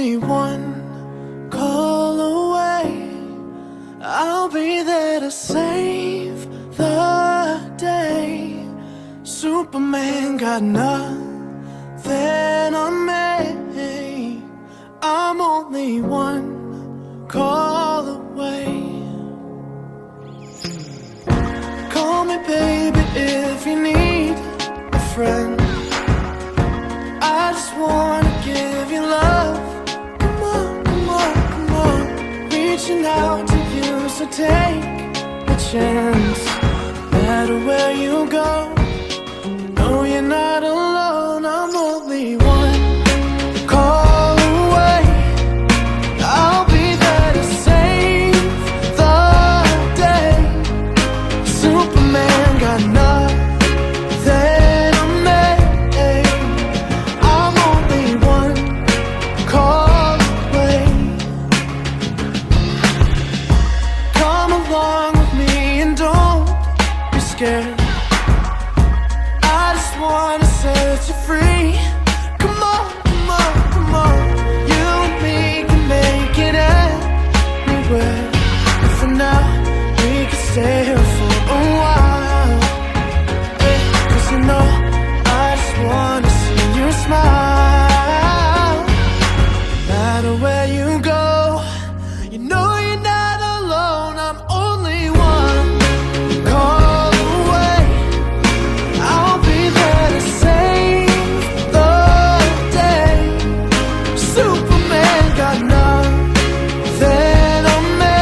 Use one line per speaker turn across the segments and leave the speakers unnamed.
only one call away. I'll be there to save the day. Superman got nothing on me. I'm only one call away. Call me baby if you need a friend. I just wanna give you love. Come on, come on, come on. Reaching out to you, so take a chance. No matter where you go, no, you're not alone. I'm only one call away. I'll be there to save the day. Superman got nothing on me. I'm only one call away. Come along with me and don't be scared. Wanna set you free. Come on, come on, come on. You and me can make it anywhere. And for now, we can stay here for a while. Yeah, 'cause you know, I just wanna see you smile. No matter where you go, you know you're not alone. I'm only one call away. I'll be there to save the day. Superman got nothing on me.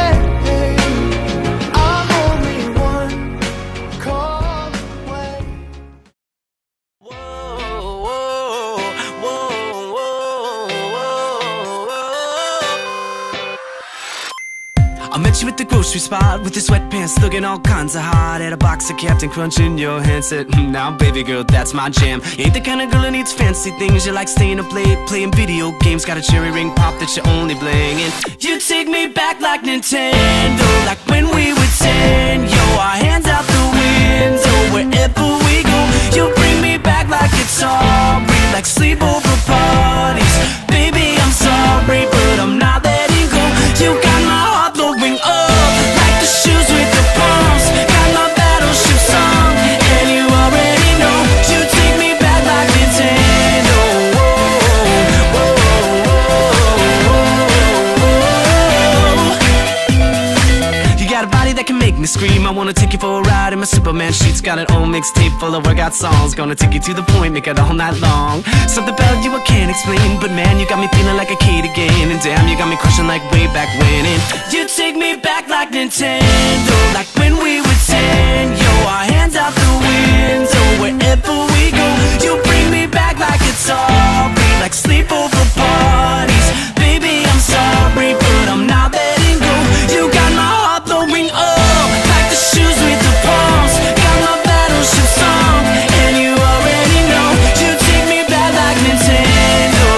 I'm only one call away. Whoa, whoa, whoa, whoa, whoa.
I met you at the grocery spot with your sweatpants looking all kinds of hot. Had a box of Captain Crunch in your hand, said, now baby girl, that's my jam. You ain't the kind of girl that needs fancy things. You like staying up late, playing video games. Got a cherry ring pop that you only bling. And you take me back like Nintendo, like when we were 10. Yo, our hands out the window, wherever we go. You bring me back like it's sorry, like sleepover parties. Baby, I'm sorry, but I'm not letting go. You got my heart blowing up like the shoes with the pumps. Got my battleship song, and you already know. You take me back like Nintendo. Whoa, whoa, whoa, whoa. You got a body that can make me scream. I wanna take you for a ride in my Superman sheets. Got an old mixtape full of workout songs. Gonna take you to the point, make it all night long. Something about you I can't explain, but man, you got me feeling like a kid again. And damn, you got me crushing like way back when. And you take me back like Nintendo, like when we were 10. Yo, our hands out the window, wherever we go. You bring me back like it's sorry, like sleepover parties. Baby, I'm sorry, but I'm not letting go. You got my heart blowing up like the shoes with the pumps. Got my battleship song, and you already know. You take me back like Nintendo.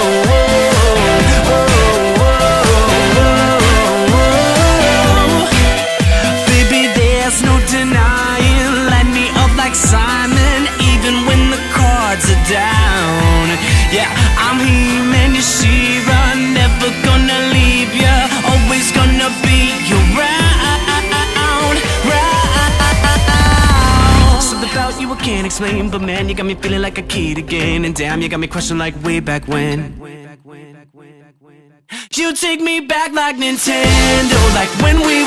Baby, there's no denying. Light me up like Simon, even when the cards are down. Yeah, I'm He-Man, you're She-Ra. Never gonna leave ya, always gonna be around. Something about you I can't explain, but man, you got me feeling like a kid again. And damn, you got me crushing like way back when. You take me back like Nintendo, like when we